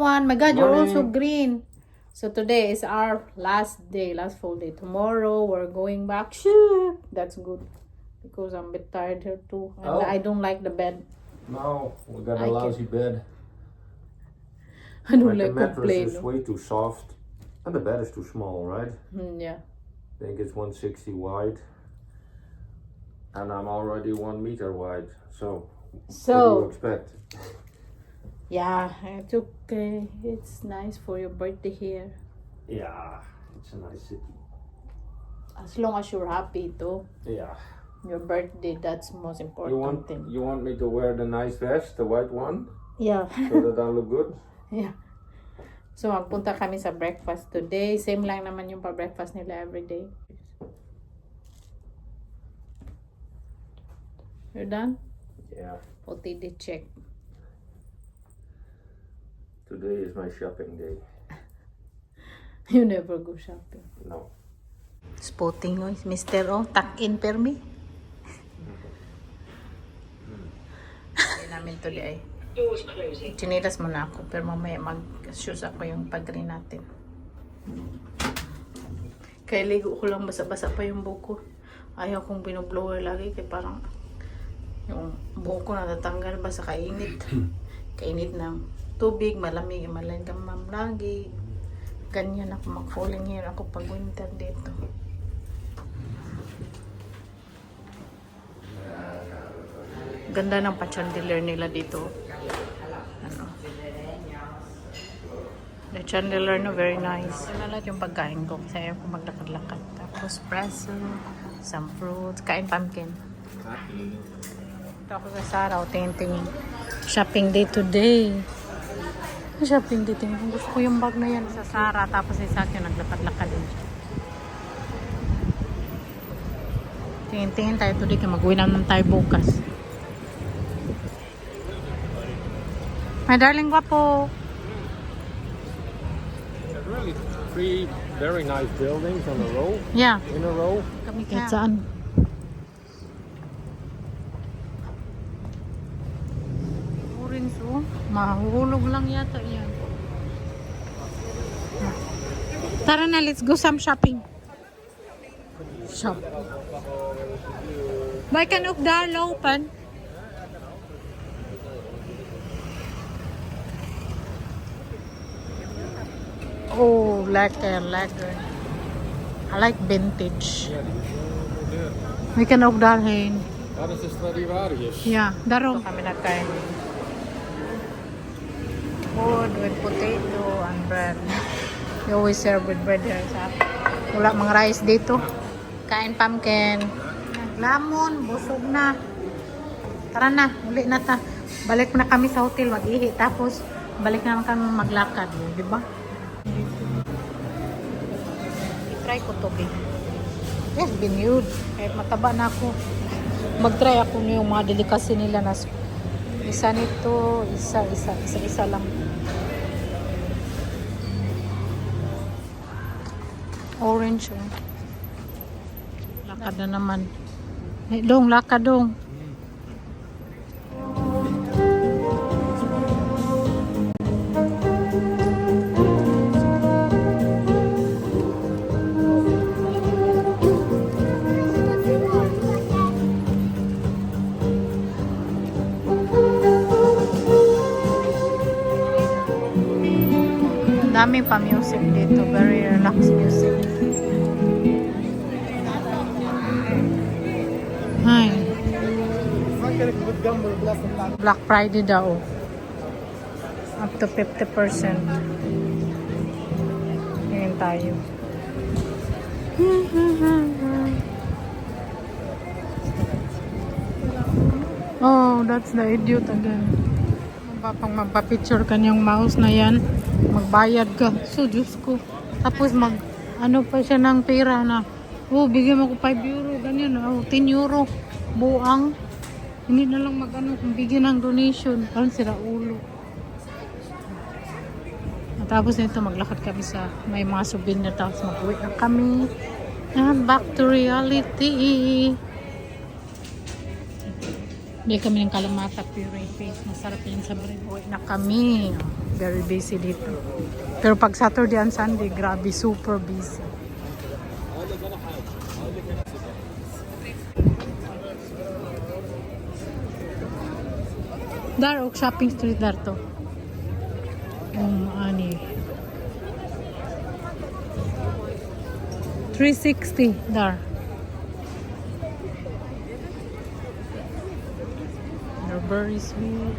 everyone. My God, you're Morning. also green. So today is our last day, last full day. Tomorrow we're going back. Shoo! That's good because I'm a bit tired here too, and Oh. I don't like the bed. No, we got I a lousy bed. I don't Like the like mattress complain. is way too soft, and the bed is too small, right? Yeah. I think it's 160 wide, and I'm already 1 meter wide. So, what do you expect? Yeah, it's okay. It's nice for your birthday here. Yeah, it's a nice city. As long as you're happy too. Yeah. Your birthday, that's the most important thing. You want me to wear the nice vest, the white one, Yeah. so that I look good? Yeah. So magpunta kami sa breakfast today. Same lang naman yung pa-breakfast nila everyday. You're done? Yeah. OTD check. Today is my shopping day. You never go shopping. No. Spotting mo, Mr. O, tuck in per me. Hindi namin today. Chinilas muna ako, pero mamaya mag-shoes ako yung pag-green natin. Kaya ligo ko lang, basa-basa pa yung buko. Ayaw kong binoblower lagi, kaya parang yung buko natatanggal ba sa kainit. Kainit ng tubig, malamig, malangamam lagi. Ganyan ako, mag-falling hair ako pag winter dito. Ganda ng pa-chandelier nila dito. Ano? The chandelier no, very nice. Ano lahat yung pagkain ko kasi ayaw ko maglakad-lakad. Tapos presso, some fruits, kain pumpkin. Ito ako sa Sara, tingin shopping day today. Shopping day, tingin gusto ko yung bag na yan sa Sara. Tapos isa akin naglakad-lakad din siya. Tingin tayo today kaya mag-uwi naman tayo bukas. My darling guwapo. Really, 3 very nice buildings on a row. Yeah. In a row. Kami kahit saan. Orange oh. Mahuhulog lang yata yan. Tara na, let's go some shopping. Shop. Why can Ugdala open? Oh, lekker. I like vintage. We can ook daarheen. Ja, dat is Stradivarius. Ja, daarom. Kami nagkain. Food with potato and bread. We always serve with bread here. Wala mga rice dito. Kain pumpkin. Lamon, busog na. Tara na, uli na ta. Balik na kami sa hotel, mag-ihi. Tapos, balik naman kami maglakad. Di ba? I-try ko to, be. Yes, binude. Kahit mataba na ako. Mag-try ako yung mga delicacy nila na isa nito, isa lang. Orange, oh. Lakad na naman. Hey, dong, lakad dong. Daming pa music dito, very relaxed music. Hi. Black Friday daw. Up to 50%. Ngayon tayo. Oh, that's the idiot again. Pang magpa-picture kanyang mouse na yan, magbayad ka. So, Diyos ko. Tapos ano pa siya ng pera na, oh, bigyan mo ko 5 euro, ganyan, oh, 10 euro, buang. Hindi na lang kung bigyan ng donation. Parang sila ulo. Tapos nito, maglakad kami sa, may mga souvenir, tapos mag-uwi na kami. And back to reality. Bili kami ng kalamata puree face. Masarap yan sa bread. Uwi na kami. Very busy dito. Pero pag Saturday and Sunday, grabe, super busy. Dar, og shopping street dar to. Ani. 360 dar. They're very sweet.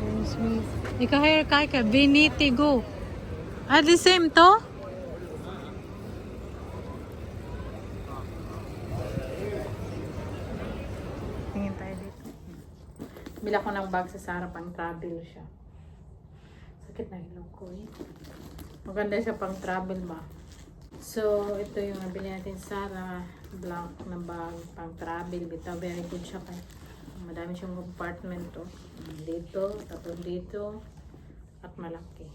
Very sweet. Ika-hair ka, Vinity go. Ah, the same to? Tingin tayo dito. Bila ko ng bag sa Sarah, pang travel siya. Sakit na ilong ko eh. Maganda siya pang travel ba. So, ito yung nabili natin sa Sarah. Black na bag, pang travel. Bitaw, very good siya kaya. Madami siyang compartment to. Dito, tapos dito. At malaki.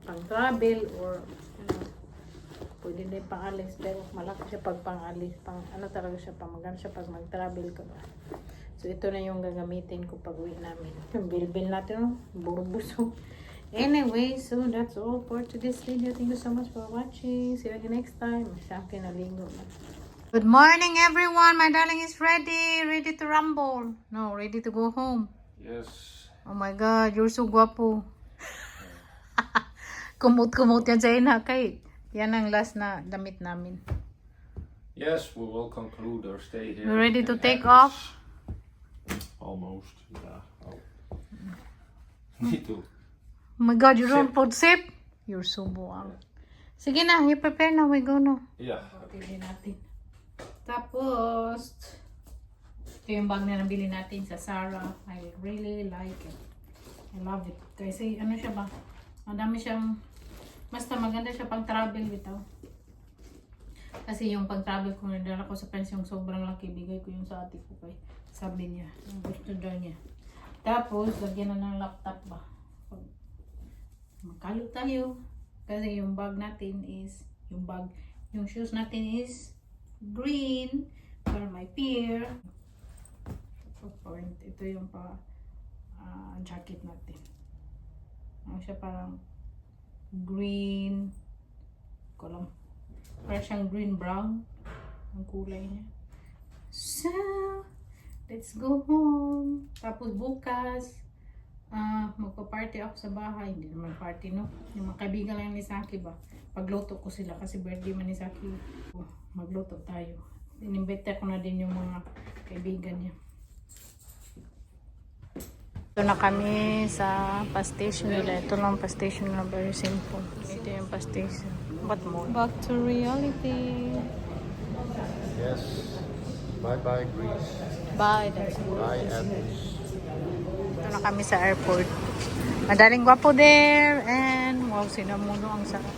Pang travel or pwede na yung pang-alis. Pero malaki siya pag pang-alis. Ano talaga siya, maganda siya pag mag-travel ka ba. So, ito na yung gagamitin ko pag uwi namin. Yung bilbil natin, burubuso. Anyway, so that's all for today's video. Thank you so much for watching. See you again next time. Sa akin naligo na. Good morning, everyone. My darling is ready. Ready to rumble. No, ready to go home. Yes. Oh my God, you're so guwapo. Kumot-kumot yan sa inakay. Yan ang last na damit namin. Yes, we will conclude our stay here. You ready to in take Athens. off? Almost, yeah. Oh. Me too. Oh my God, you don't put sip? You're so buang. Sige na, you prepare na. We go na. Yeah. Pili natin. Tapos, ito yung bag na nabili natin sa Sarah. I really like it. I love it. Kasi ano siya ba? Madami siyang, basta maganda siya pang travel bitaw. Kasi yung pang travel ko nadala ko sa friends yung sobrang laki. Bigay ko yung sa ate ko kay sabi niya. Yung gusto daw niya. Tapos, lagyan na ng laptop ba? Pag magkalo tayo. Kasi yung bag natin is, yung shoes natin is green for my pair. Ito yung pa jacket natin. Ano siya, parang green parang siyang green brown ang kulay niya. So let's go home. Tapos bukas magpa-party ako sa bahay. Hindi naman party, no? Yung mga kaibigan lang ni Saki ba, pagluto ko sila kasi birthday man ni Saki. Magluto tayo. Inimbite ko na din yung mga kaibigan niya. Ito na kami sa pa-station nila. Ito lang pa-station nila. Very simple. Ito yung pa-station. What more? Back to reality. Yes. Bye-bye, Greece. Bye. That's Bye, Athens. Ito na kami sa airport. Madaling gwapo there. And wow, sinamuno ang sarap.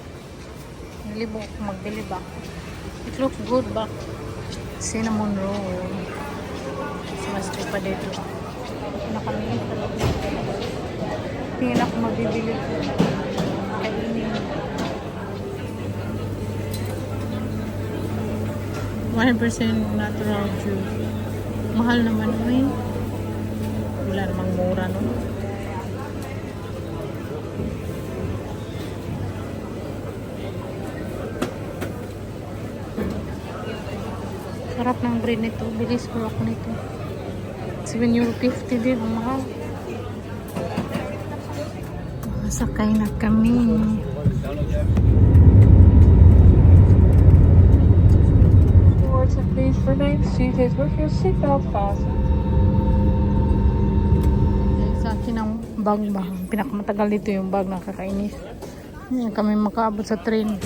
Nilibo ko magbili ba. It looks good ba? Cinnamon roll. Mas pa dito. Na kami tingin ako mabibili kainin 100% natural juice. Mahal naman eh. Wala namang mura, no? Sarap ng bread nito. Bilis ko ako nito. €7.50 din. Ang mahal. Sakay na kami. Towards and please remain seated with your seatbelt fastened. Sa akin ang bag ba? Pinakamatagal dito yung bag, nakakainis. Kami makaabot sa train.